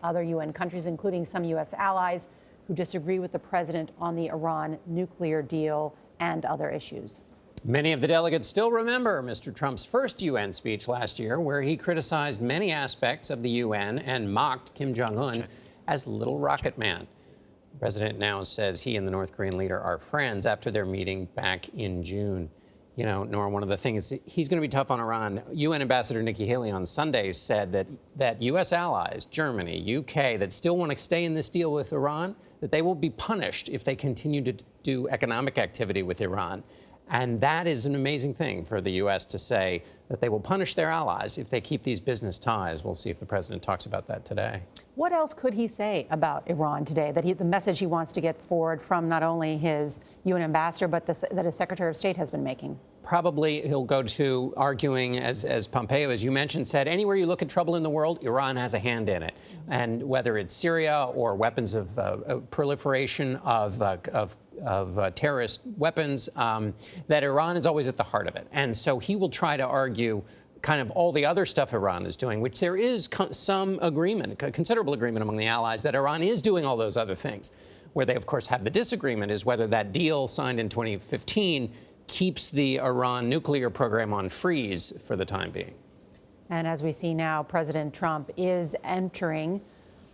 other UN countries, including some U.S. allies who disagree with the president on the Iran nuclear deal and other issues. Many of the delegates still remember Mr. Trump's first UN speech last year, where he criticized many aspects of the UN and mocked Kim Jong Un as Little Rocket Man. The president now says he and the North Korean leader are friends after their meeting back in June. You know, Nora, one of the things, he's going to be tough on Iran. UN Ambassador Nikki Haley on Sunday said that U.S. allies, Germany, U.K., that still want to stay in this deal with Iran, that they will be punished if they continue to do economic activity with Iran. And that is an amazing thing for the U.S. to say, that they will punish their allies if they keep these business ties. We'll see if the president talks about that today. What else could he say about Iran today? That the message he wants to get forward from not only his UN ambassador, but that his Secretary of State has been making? Probably he'll go to arguing, as Pompeo, as you mentioned, said, anywhere you look at trouble in the world, Iran has a hand in it. And whether it's Syria or weapons of proliferation of terrorist weapons, that Iran is always at the heart of it. And so he will try to argue kind of all the other stuff Iran is doing, which there is some agreement, considerable agreement among the allies, that Iran is doing all those other things. Where they, of course, have the disagreement is whether that deal signed in 2015 keeps the Iran nuclear program on freeze for the time being. And as we see now, President Trump is entering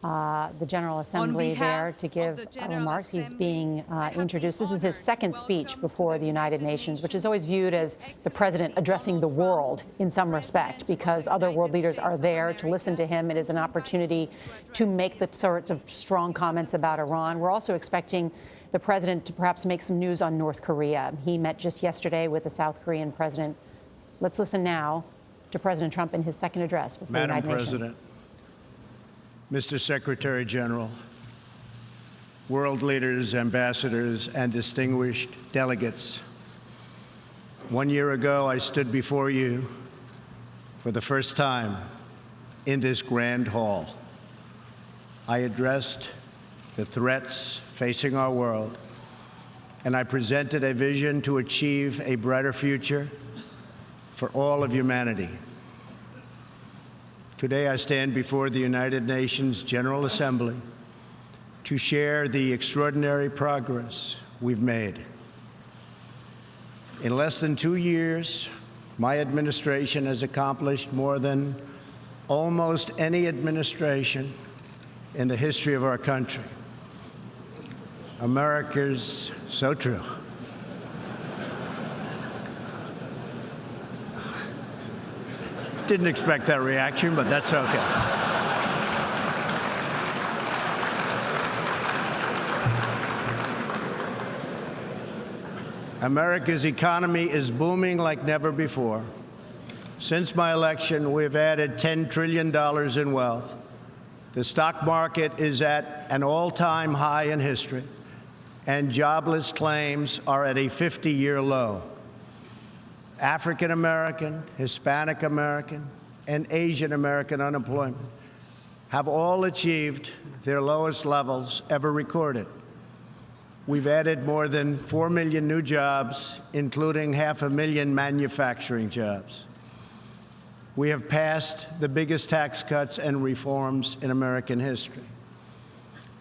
the General Assembly there to give remarks. He's being introduced. This is his second speech before the United Nations, which is always viewed as the president addressing the world in some respect, because other world leaders are there to listen to him. It is an opportunity to make the sorts of strong comments about Iran. We're also expecting the president to perhaps make some news on North Korea. He met just yesterday with the South Korean president. Let's listen now to President Trump in his second address before the United Nations. Madam President, Mr. Secretary General, world leaders, ambassadors, and distinguished delegates. 1 year ago, I stood before you for the first time in this grand hall. I addressed the threats facing our world, and I presented a vision to achieve a brighter future for all of humanity. Today, I stand before the United Nations General Assembly to share the extraordinary progress we've made. In less than 2 years, my administration has accomplished more than almost any administration in the history of our country. America's so true. Didn't expect that reaction, but that's okay. America's economy is booming like never before. Since my election, we've added $10 trillion in wealth. The stock market is at an all-time high in history, and jobless claims are at a 50-year low. African American, Hispanic American, and Asian American unemployment have all achieved their lowest levels ever recorded. We've added more than 4 million new jobs, including 500,000 manufacturing jobs. We have passed the biggest tax cuts and reforms in American history.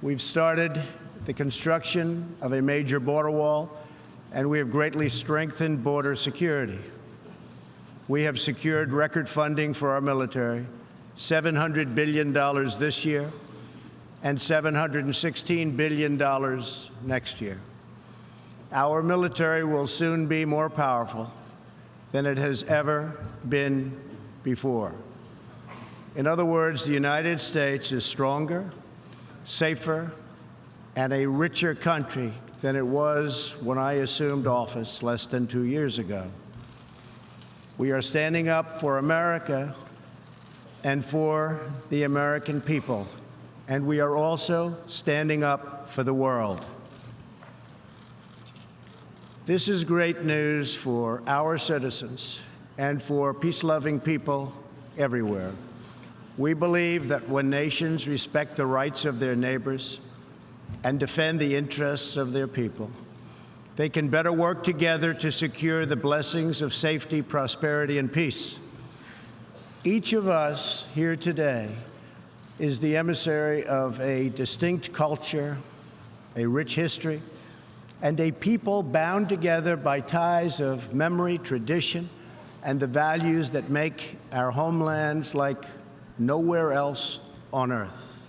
We've started the construction of a major border wall, and we have greatly strengthened border security. We have secured record funding for our military, $700 billion this year and $716 billion next year. Our military will soon be more powerful than it has ever been before. In other words, the United States is stronger, safer, and a richer country than it was when I assumed office less than 2 years ago. We are standing up for America and for the American people, and we are also standing up for the world. This is great news for our citizens and for peace-loving people everywhere. We believe that when nations respect the rights of their neighbors and defend the interests of their people, they can better work together to secure the blessings of safety, prosperity, and peace. Each of us here today is the emissary of a distinct culture, a rich history, and a people bound together by ties of memory, tradition, and the values that make our homelands like nowhere else on earth.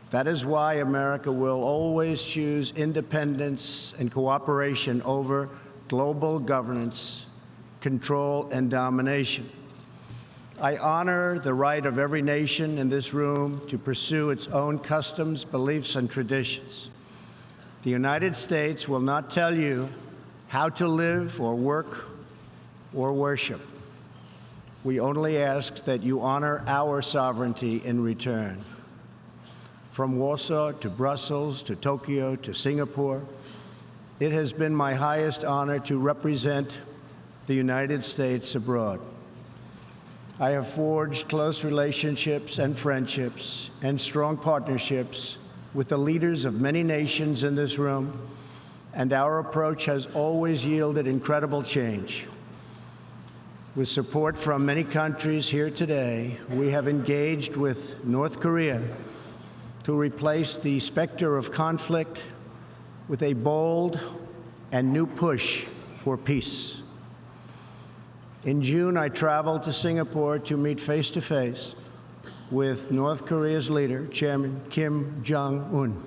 That is why America will always choose independence and cooperation over global governance, control, and domination. I honor the right of every nation in this room to pursue its own customs, beliefs, and traditions. The United States will not tell you how to live or work or worship. We only ask that you honor our sovereignty in return. From Warsaw to Brussels to Tokyo to Singapore, it has been my highest honor to represent the United States abroad. I have forged close relationships and friendships and strong partnerships with the leaders of many nations in this room, and our approach has always yielded incredible change. With support from many countries here today, we have engaged with North Korea to replace the specter of conflict with a bold and new push for peace. In June, I traveled to Singapore to meet face-to-face with North Korea's leader, Chairman Kim Jong Un.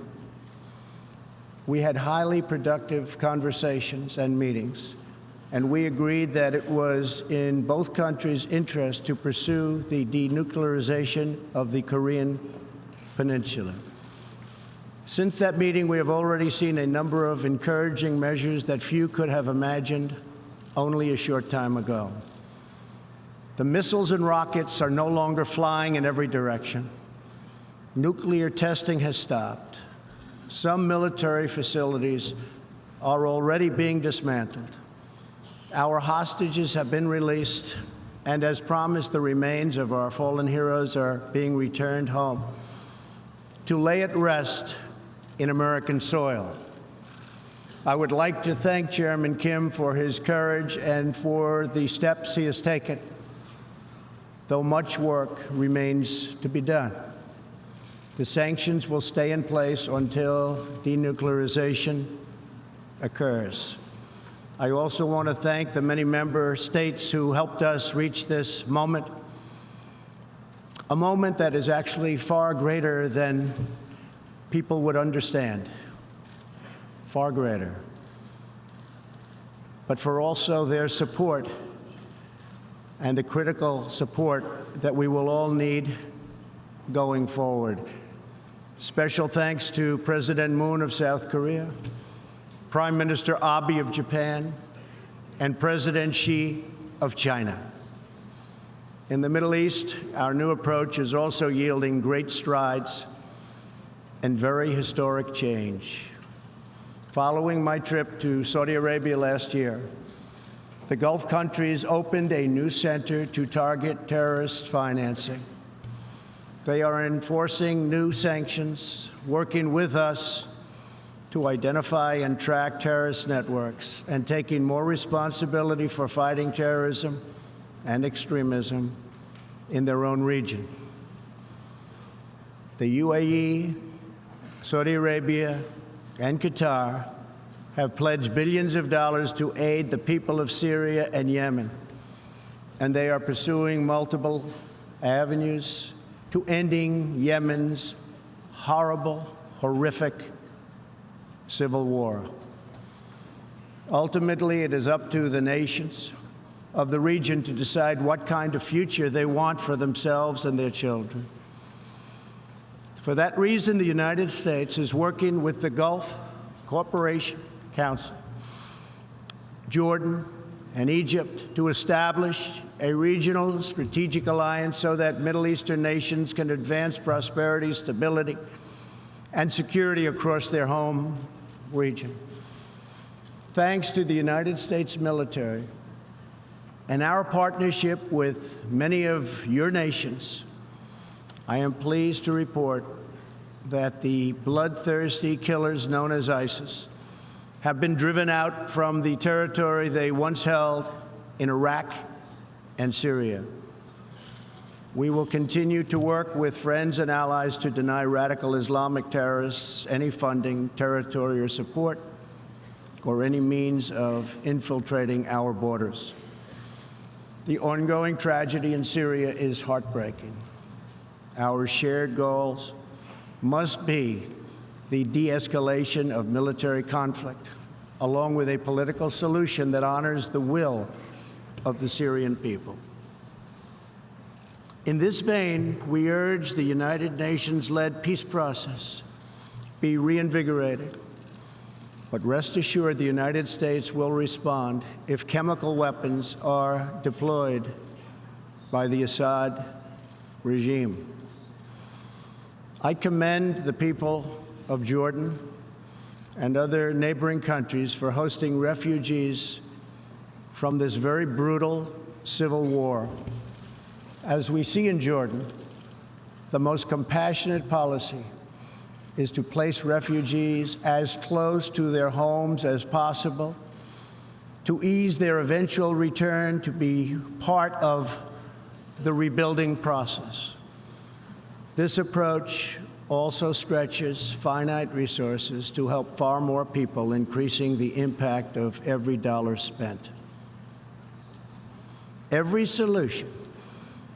We had highly productive conversations and meetings, and we agreed that it was in both countries' interest to pursue the denuclearization of the Korean Peninsula. Since that meeting, we have already seen a number of encouraging measures that few could have imagined only a short time ago. The missiles and rockets are no longer flying in every direction. Nuclear testing has stopped. Some military facilities are already being dismantled. Our hostages have been released, and as promised, the remains of our fallen heroes are being returned home to lay at rest in American soil. I would like to thank Chairman Kim for his courage and for the steps he has taken, though much work remains to be done. The sanctions will stay in place until denuclearization occurs. I also want to thank the many member states who helped us reach this moment, a moment that is actually far greater than people would understand. Far greater, but for also their support and the critical support that we will all need going forward. Special thanks to President Moon of South Korea, Prime Minister Abe of Japan, and President Xi of China. In the Middle East, our new approach is also yielding great strides and very historic change. Following my trip to Saudi Arabia last year, the Gulf countries opened a new center to target terrorist financing. They are enforcing new sanctions, working with us to identify and track terrorist networks, and taking more responsibility for fighting terrorism and extremism in their own region. The UAE, Saudi Arabia, and Qatar have pledged billions of dollars to aid the people of Syria and Yemen, and they are pursuing multiple avenues to ending Yemen's horrible, horrific civil war. Ultimately, it is up to the nations of the region to decide what kind of future they want for themselves and their children. For that reason, the United States is working with the Gulf Cooperation Council, Jordan, and Egypt to establish a regional strategic alliance so that Middle Eastern nations can advance prosperity, stability, and security across their home region. Thanks to the United States military and our partnership with many of your nations, I am pleased to report that the bloodthirsty killers known as ISIS have been driven out from the territory they once held in Iraq and Syria. We will continue to work with friends and allies to deny radical Islamic terrorists any funding, territory, or support, or any means of infiltrating our borders. The ongoing tragedy in Syria is heartbreaking. Our shared goals must be the de-escalation of military conflict, along with a political solution that honors the will of the Syrian people. In this vein, we urge the United Nations-led peace process be reinvigorated. But rest assured, the United States will respond if chemical weapons are deployed by the Assad regime. I commend the people of Jordan and other neighboring countries for hosting refugees from this very brutal civil war. As we see in Jordan, the most compassionate policy is to place refugees as close to their homes as possible, to ease their eventual return to be part of the rebuilding process. This approach also stretches finite resources to help far more people, increasing the impact of every dollar spent. Every solution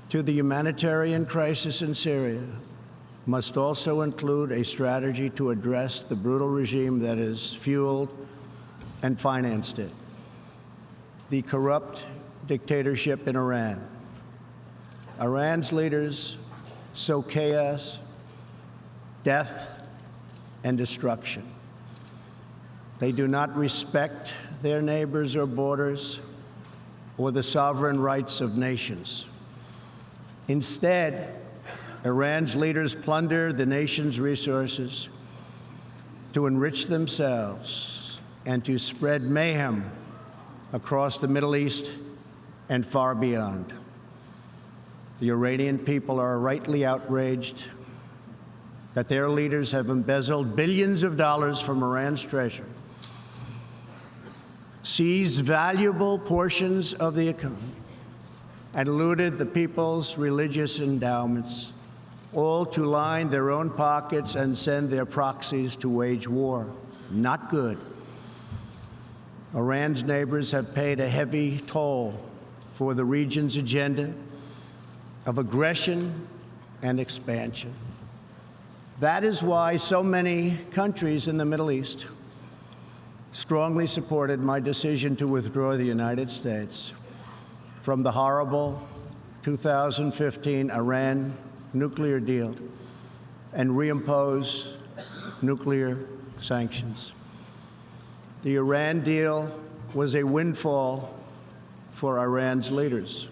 to the humanitarian crisis in Syria must also include a strategy to address the brutal regime that has fueled and financed it, the corrupt dictatorship in Iran. Iran's leaders sow chaos, death, and destruction. They do not respect their neighbors or borders or the sovereign rights of nations. Instead, Iran's leaders plunder the nation's resources to enrich themselves and to spread mayhem across the Middle East and far beyond. The Iranian people are rightly outraged that their leaders have embezzled billions of dollars from Iran's treasury, seized valuable portions of the economy, and looted the people's religious endowments, all to line their own pockets and send their proxies to wage war. Not good. Iran's neighbors have paid a heavy toll for the region's agenda of aggression and expansion. That is why so many countries in the Middle East strongly supported my decision to withdraw the United States from the horrible 2015 Iran nuclear deal and reimpose nuclear sanctions. The Iran deal was a windfall for Iran's leaders.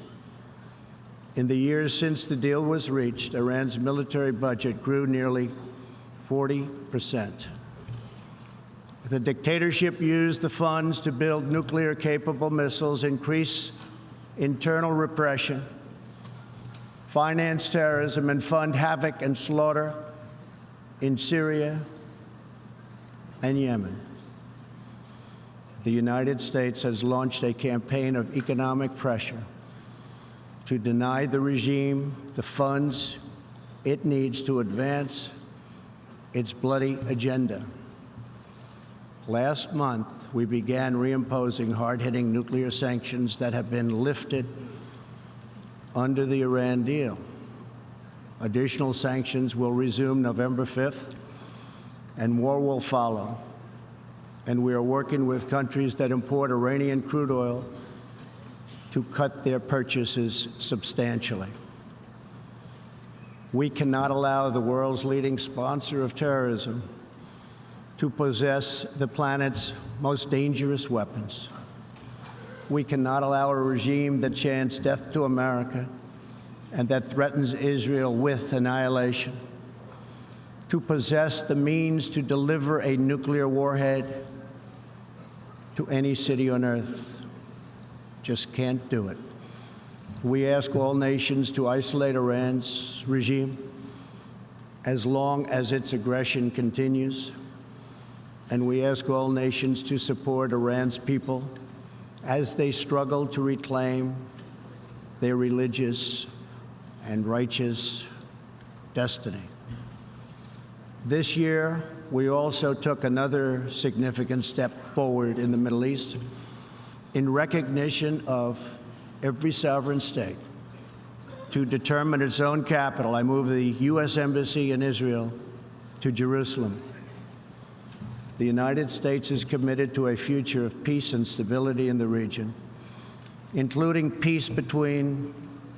In the years since the deal was reached, Iran's military budget grew nearly 40%. The dictatorship used the funds to build nuclear-capable missiles, increase internal repression, finance terrorism, and fund havoc and slaughter in Syria and Yemen. The United States has launched a campaign of economic pressure to deny the regime the funds it needs to advance its bloody agenda. Last month, we began reimposing hard-hitting nuclear sanctions that have been lifted under the Iran deal. Additional sanctions will resume November 5th, and more will follow. And we are working with countries that import Iranian crude oil to cut their purchases substantially. We cannot allow the world's leading sponsor of terrorism to possess the planet's most dangerous weapons. We cannot allow a regime that chants death to America and that threatens Israel with annihilation to possess the means to deliver a nuclear warhead to any city on earth. Just can't do it. We ask all nations to isolate Iran's regime as long as its aggression continues. And we ask all nations to support Iran's people as they struggle to reclaim their religious and righteous destiny. This year, we also took another significant step forward in the Middle East in recognition of every sovereign state to determine its own capital. I moved the U.S. Embassy in Israel to Jerusalem. The United States is committed to a future of peace and stability in the region, including peace between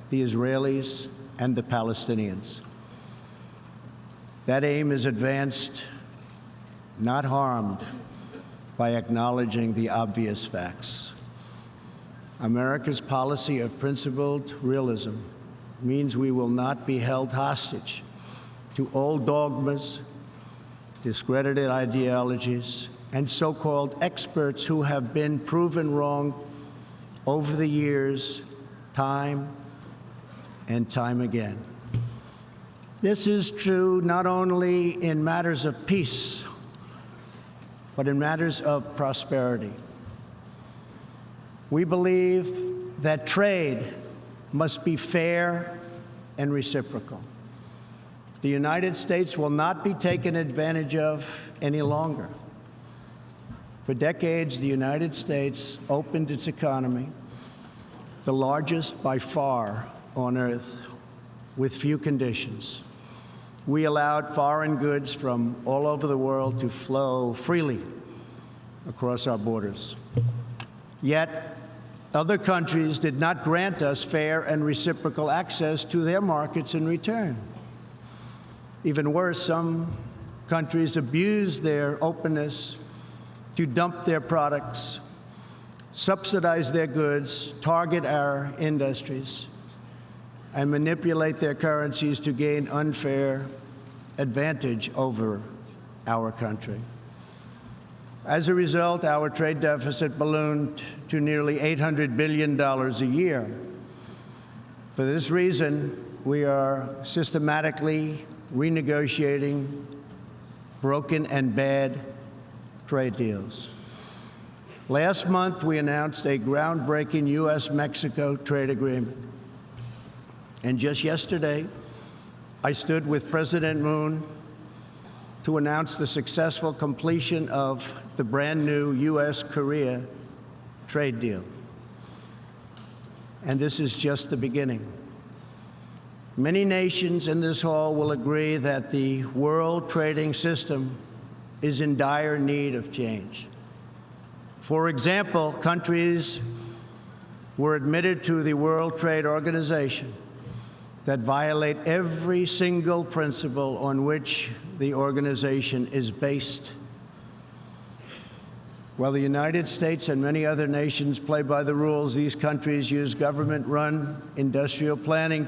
the Israelis and the Palestinians. That aim is advanced, not harmed, by acknowledging the obvious facts. America's policy of principled realism means we will not be held hostage to old dogmas, discredited ideologies, and so-called experts who have been proven wrong over the years, time and time again. This is true not only in matters of peace, but in matters of prosperity. We believe that trade must be fair and reciprocal. The United States will not be taken advantage of any longer. For decades, the United States opened its economy, the largest by far on earth, with few conditions. We allowed foreign goods from all over the world to flow freely across our borders. Yet, other countries did not grant us fair and reciprocal access to their markets in return. Even worse, some countries abused their openness to dump their products, subsidize their goods, target our industries, and manipulate their currencies to gain unfair advantage over our country. As a result, our trade deficit ballooned to nearly $800 billion a year. For this reason, we are systematically renegotiating broken and bad trade deals. Last month, we announced a groundbreaking U.S.-Mexico trade agreement. And just yesterday, I stood with President Moon to announce the successful completion of the brand new U.S.-Korea trade deal. And this is just the beginning. Many nations in this hall will agree that the world trading system is in dire need of change. For example, countries were admitted to the World Trade Organization that violate every single principle on which the organization is based. While the United States and many other nations play by the rules, these countries use government-run industrial planning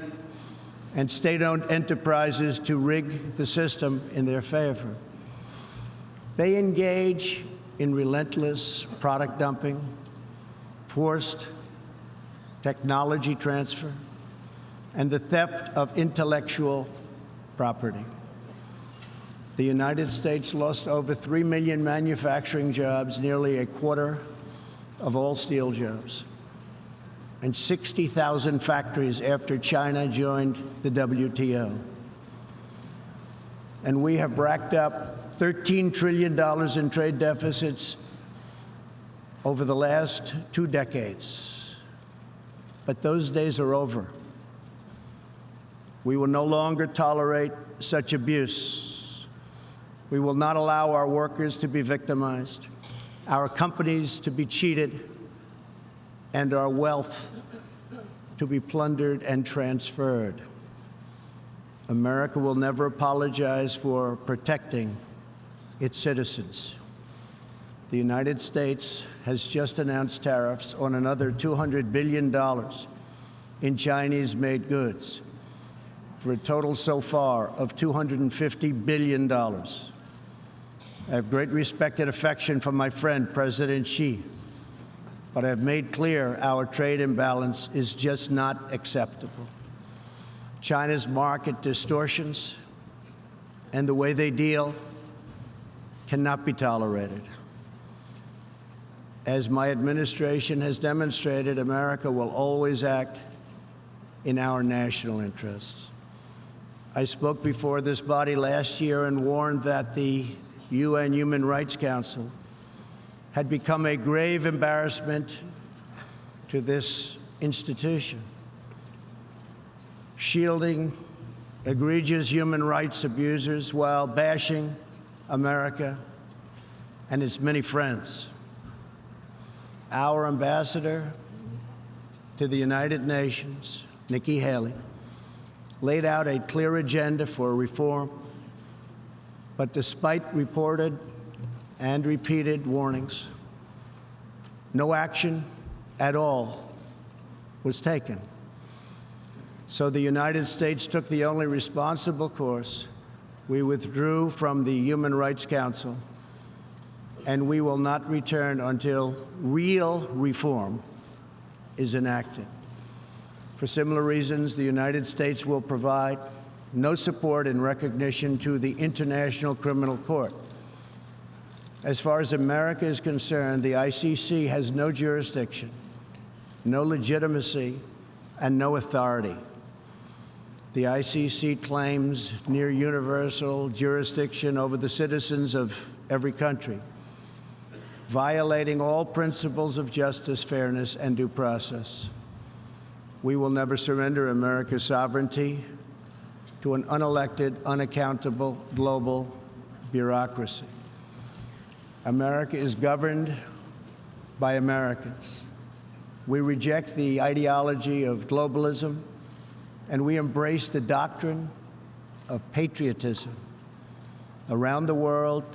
and state-owned enterprises to rig the system in their favor. They engage in relentless product dumping, forced technology transfer, and the theft of intellectual property. The United States lost over 3 million manufacturing jobs, nearly a quarter of all steel jobs, and 60,000 factories after China joined the WTO. And we have racked up $13 trillion in trade deficits over the last 2 decades. But those days are over. We will no longer tolerate such abuse. We will not allow our workers to be victimized, our companies to be cheated, and our wealth to be plundered and transferred. America will never apologize for protecting its citizens. The United States has just announced tariffs on another $200 billion in Chinese-made goods, for a total so far of $250 billion. I have great respect and affection for my friend, President Xi, but I have made clear our trade imbalance is just not acceptable. China's market distortions and the way they deal cannot be tolerated. As my administration has demonstrated, America will always act in our national interests. I spoke before this body last year and warned that the UN Human Rights Council had become a grave embarrassment to this institution, shielding egregious human rights abusers while bashing America and its many friends. Our ambassador to the United Nations, Nikki Haley, laid out a clear agenda for reform, but despite reported and repeated warnings, no action at all was taken. So the United States took the only responsible course. We withdrew from the Human Rights Council, and we will not return until real reform is enacted. For similar reasons, the United States will provide no support in recognition to the International Criminal Court. As far as America is concerned, the ICC has no jurisdiction, no legitimacy, and no authority. The ICC claims near universal jurisdiction over the citizens of every country, violating all principles of justice, fairness, and due process. We will never surrender America's sovereignty to an unelected, unaccountable global bureaucracy. America is governed by Americans. We reject the ideology of globalism, and we embrace the doctrine of patriotism. Around the world,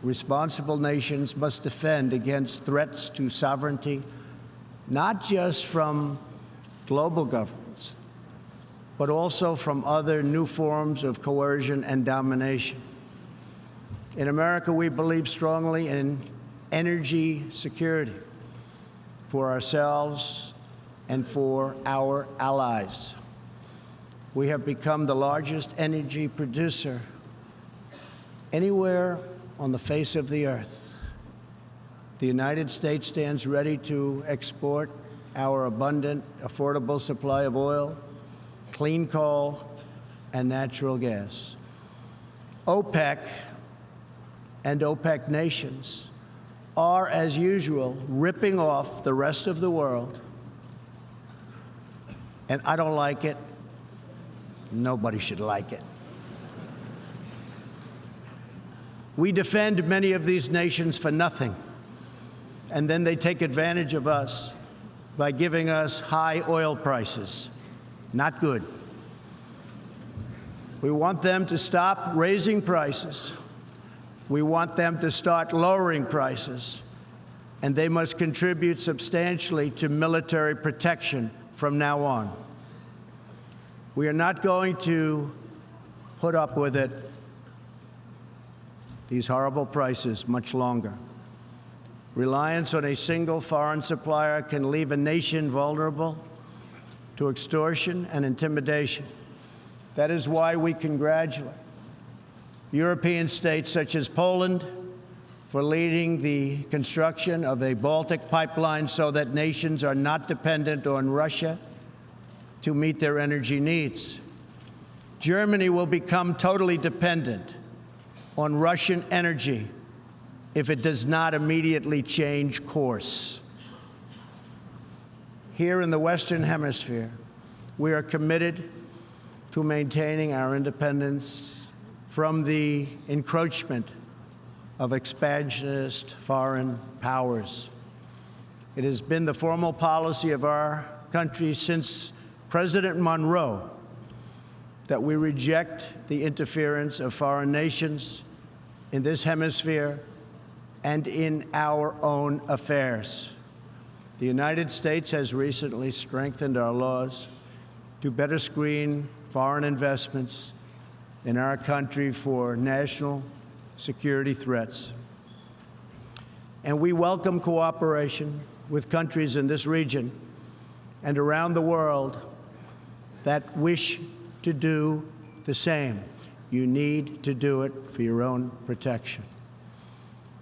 responsible nations must defend against threats to sovereignty, not just from global governments, but also from other new forms of coercion and domination. In America, we believe strongly in energy security for ourselves and for our allies. We have become the largest energy producer anywhere on the face of the earth. The United States stands ready to export our abundant, affordable supply of oil, clean coal, and natural gas. OPEC and OPEC nations are, as usual, ripping off the rest of the world, and I don't like it. Nobody should like it. We defend many of these nations for nothing, and then they take advantage of us by giving us high oil prices. Not good. We want them to stop raising prices. We want them to start lowering prices, and they must contribute substantially to military protection from now on. We are not going to put up with it, these horrible prices, much longer. Reliance on a single foreign supplier can leave a nation vulnerable to extortion and intimidation. That is why we congratulate European states such as Poland for leading the construction of a Baltic pipeline so that nations are not dependent on Russia to meet their energy needs. Germany will become totally dependent on Russian energy if it does not immediately change course. Here in the Western Hemisphere, we are committed to maintaining our independence from the encroachment of expansionist foreign powers. It has been the formal policy of our country since President Monroe that we reject the interference of foreign nations in this hemisphere and in our own affairs. The United States has recently strengthened our laws to better screen foreign investments in our country for national security threats. And we welcome cooperation with countries in this region and around the world that wish to do the same. You need to do it for your own protection.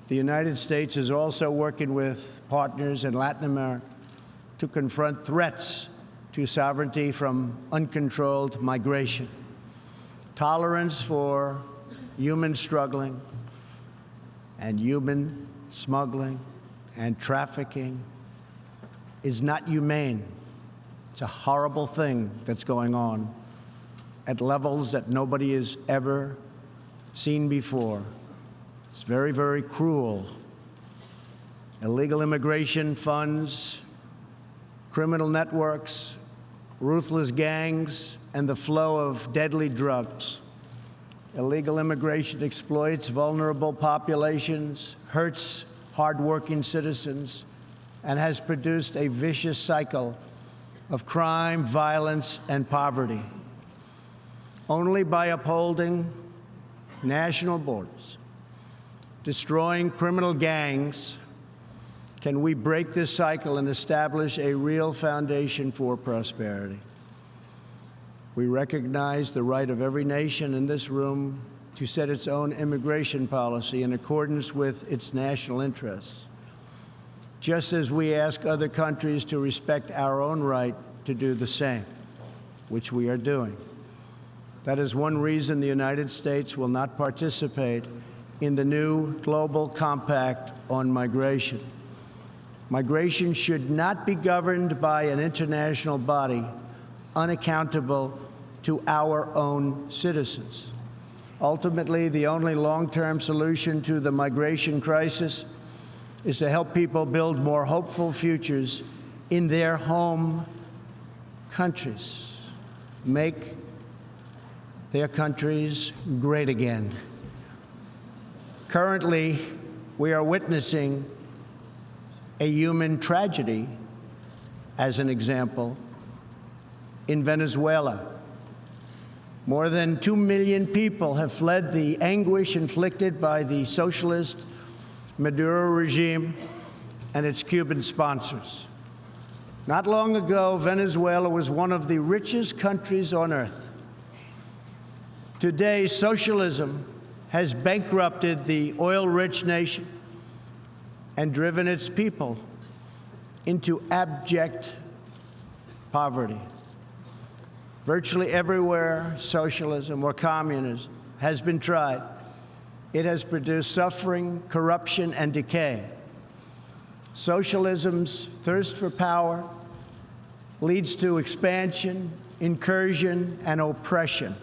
The United States is also working with partners in Latin America to confront threats to sovereignty from uncontrolled migration. Tolerance for human struggling and human smuggling and trafficking is not humane. It's a horrible thing that's going on at levels that nobody has ever seen before. It's very, very cruel. Illegal immigration funds, criminal networks, ruthless gangs, and the flow of deadly drugs. Illegal immigration exploits vulnerable populations, hurts hardworking citizens, and has produced a vicious cycle of crime, violence, and poverty. Only by upholding national borders, destroying criminal gangs, can we break this cycle and establish a real foundation for prosperity. We recognize the right of every nation in this room to set its own immigration policy in accordance with its national interests, just as we ask other countries to respect our own right to do the same, which we are doing. That is one reason the United States will not participate in the new global compact on migration. Migration should not be governed by an international body unaccountable to our own citizens. Ultimately, the only long-term solution to the migration crisis is to help people build more hopeful futures in their home countries, make their countries great again. Currently, we are witnessing a human tragedy, as an example, in Venezuela. More than 2 million people have fled the anguish inflicted by the socialist Maduro regime and its Cuban sponsors. Not long ago, Venezuela was one of the richest countries on earth. Today, socialism has bankrupted the oil-rich nation and driven its people into abject poverty. Virtually everywhere socialism or communism has been tried, it has produced suffering, corruption, and decay. Socialism's thirst for power leads to expansion, incursion, and oppression.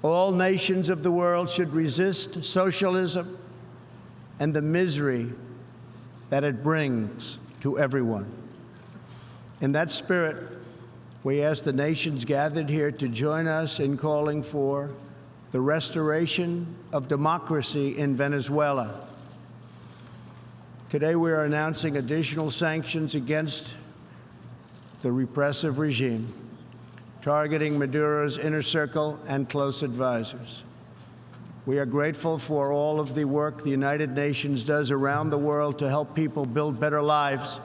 All nations of the world should resist socialism and the misery that it brings to everyone. In that spirit, we ask the nations gathered here to join us in calling for the restoration of democracy in Venezuela. Today, we are announcing additional sanctions against the repressive regime, targeting Maduro's inner circle and close advisors. We are grateful for all of the work the United Nations does around the world to help people build better lives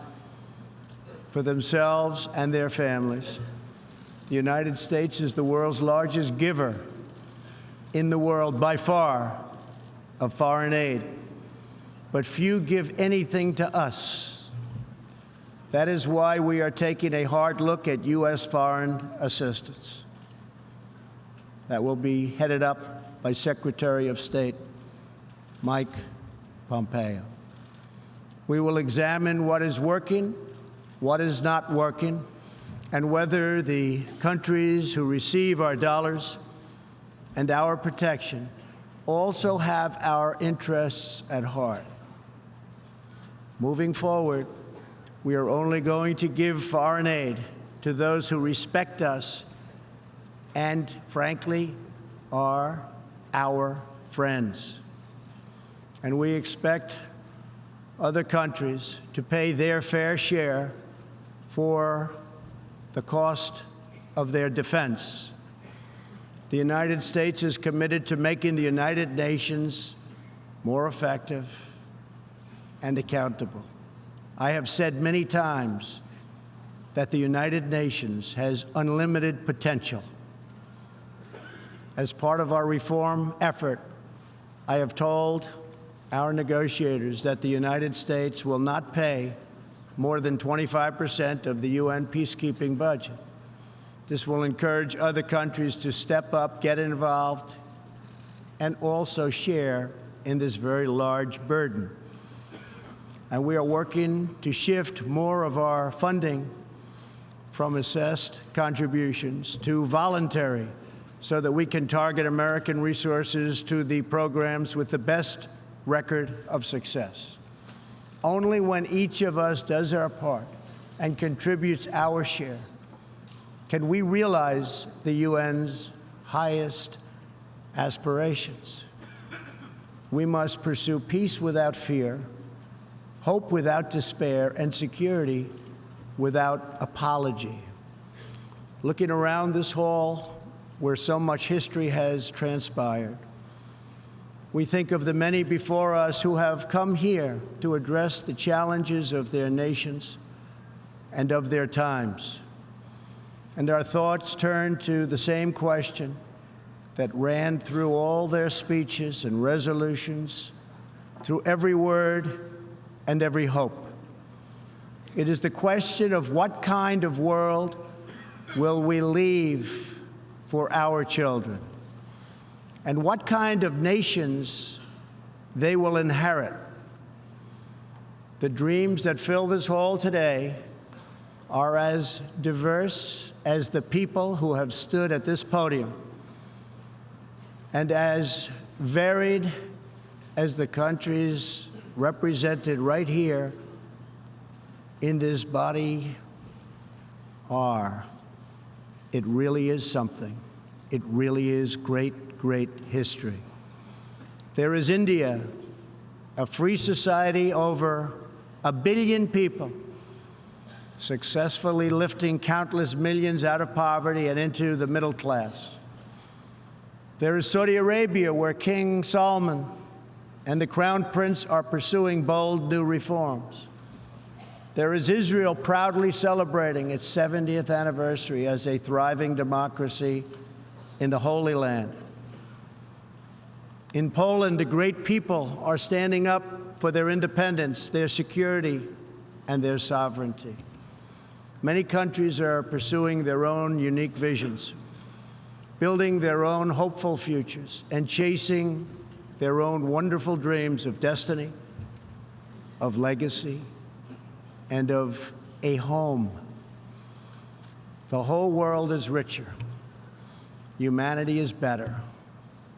for themselves and their families. The United States is the world's largest giver in the world, by far, of foreign aid. But few give anything to us. That is why we are taking a hard look at U.S. foreign assistance. That will be headed up by Secretary of State Mike Pompeo. We will examine what is working, what is not working, and whether the countries who receive our dollars and our protection also have our interests at heart. Moving forward, we are only going to give foreign aid to those who respect us and, frankly, are our friends. And we expect other countries to pay their fair share for the cost of their defense. The United States is committed to making the United Nations more effective and accountable. I have said many times that the United Nations has unlimited potential. As part of our reform effort, I have told our negotiators that the United States will not pay more than 25% of the UN peacekeeping budget. This will encourage other countries to step up, get involved, and also share in this very large burden. And we are working to shift more of our funding from assessed contributions to voluntary, so that we can target American resources to the programs with the best record of success. Only when each of us does our part and contributes our share can we realize the UN's highest aspirations. We must pursue peace without fear, hope without despair, and security without apology. Looking around this hall, where so much history has transpired, we think of the many before us who have come here to address the challenges of their nations and of their times. And our thoughts turn to the same question that ran through all their speeches and resolutions, through every word and every hope. It is the question of what kind of world will we leave for our children, and what kind of nations they will inherit. The dreams that fill this hall today are as diverse as the people who have stood at this podium, and as varied as the countries represented right here in this body are. It really is something. It really is great, great history. There is India, a free society, over 1 billion people, successfully lifting countless millions out of poverty and into the middle class. There is Saudi Arabia, where King Salman and the Crown Prince are pursuing bold new reforms. There is Israel, proudly celebrating its 70th anniversary as a thriving democracy in the Holy Land. In Poland, the great people are standing up for their independence, their security, and their sovereignty. Many countries are pursuing their own unique visions, building their own hopeful futures, and chasing their own wonderful dreams of destiny, of legacy, and of a home. The whole world is richer. Humanity is better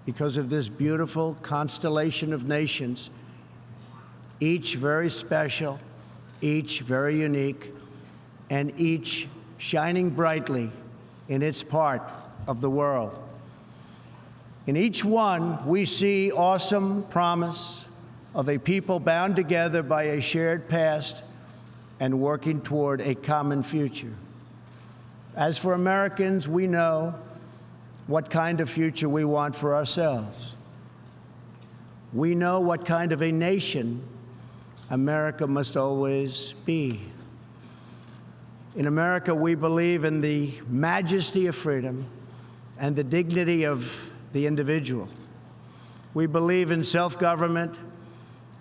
because of this beautiful constellation of nations, each very special, each very unique, and each shining brightly in its part of the world. In each one, we see awesome promise of a people bound together by a shared past and working toward a common future. As for Americans, we know what kind of future we want for ourselves. We know what kind of a nation America must always be. In America, we believe in the majesty of freedom and the dignity of the individual. We believe in self-government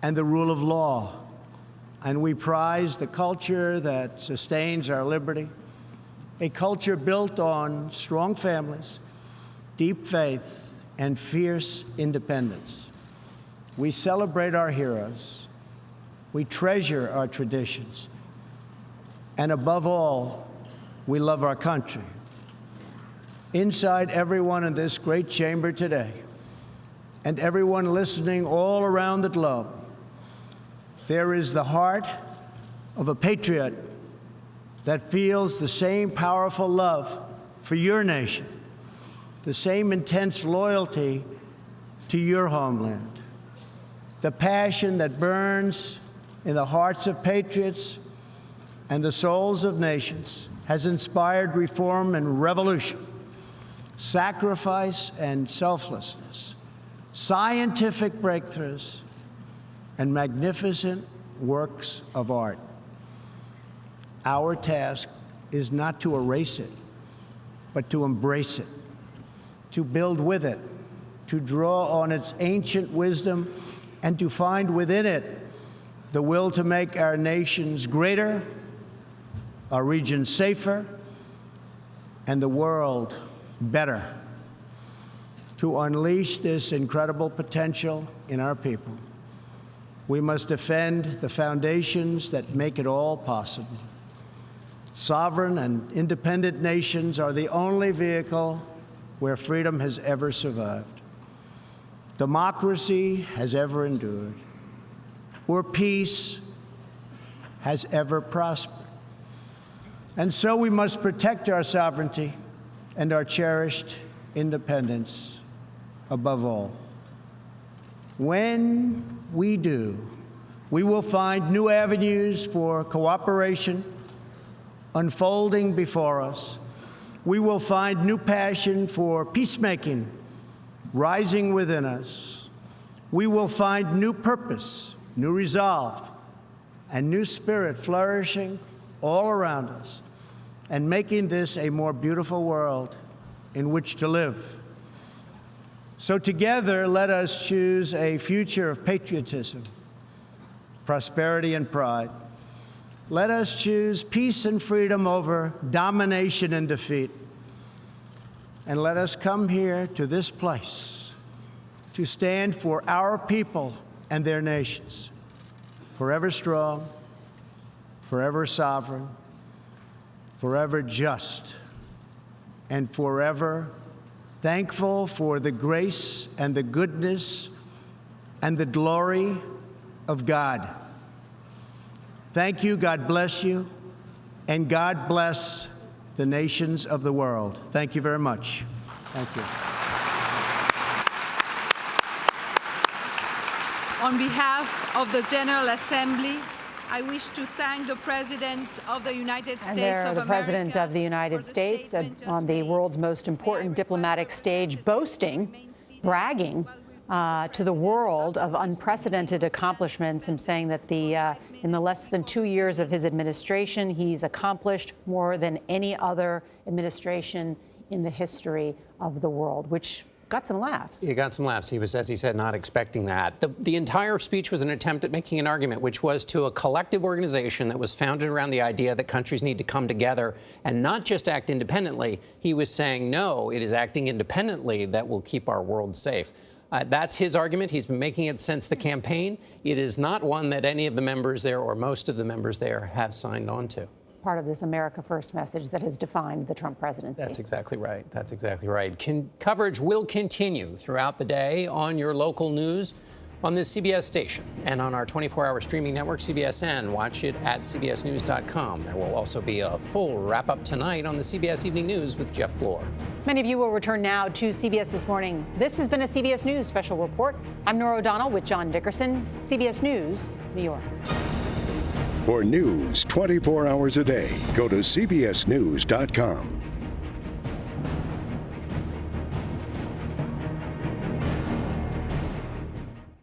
and the rule of law. And we prize the culture that sustains our liberty, a culture built on strong families, deep faith, and fierce independence. We celebrate our heroes. We treasure our traditions. And above all, we love our country. Inside everyone in this great chamber today, and everyone listening all around the globe, there is the heart of a patriot that feels the same powerful love for your nation, the same intense loyalty to your homeland. The passion that burns in the hearts of patriots and the souls of nations has inspired reform and revolution, sacrifice and selflessness, scientific breakthroughs, and magnificent works of art. Our task is not to erase it, but to embrace it, to build with it, to draw on its ancient wisdom, and to find within it the will to make our nations greater, our region safer, and the world better, to unleash this incredible potential in our people. We must defend the foundations that make it all possible. Sovereign and independent nations are the only vehicle where freedom has ever survived, democracy has ever endured, where peace has ever prospered. And so we must protect our sovereignty and our cherished independence above all. When we do, we will find new avenues for cooperation unfolding before us. We will find new passion for peacemaking rising within us. We will find new purpose, new resolve, and new spirit flourishing all around us and making this a more beautiful world in which to live. So together, let us choose a future of patriotism, prosperity, and pride. Let us choose peace and freedom over domination and defeat. And let us come here to this place to stand for our people and their nations, forever strong, forever sovereign, forever just, and forever thankful for the grace and the goodness and the glory of God. Thank you, God bless you, and God bless the nations of the world. Thank you very much. Thank you. On behalf of the General Assembly, I wish to thank the President of the United States and there, of the America President of the United States on the world's most important diplomatic stage, boasting, bragging to the world of unprecedented accomplishments, and saying that in the less than 2 years of his administration, he's accomplished more than any other administration in the history of the world, which got some laughs. He got some laughs. He was, as he said, not expecting that. The entire speech was an attempt at making an argument, which was to a collective organization that was founded around the idea that countries need to come together and not just act independently. He was saying, no, it is acting independently that will keep our world safe. That's his argument. He's been making it since the campaign. It is not one that any of the members there, or most of the members there, have signed on to. Part of this America First message that has defined the Trump presidency. That's exactly right. That's exactly right. Coverage will continue throughout the day on your local news, on this CBS station, and on our 24-hour streaming network, CBSN. Watch it at cbsnews.com. There will also be a full wrap-up tonight on the CBS Evening News with Jeff Glor. Many of you will return now to CBS This Morning. This has been a CBS News special report. I'm Nora O'Donnell with John Dickerson, CBS News, New York. For news 24 hours a day, go to cbsnews.com.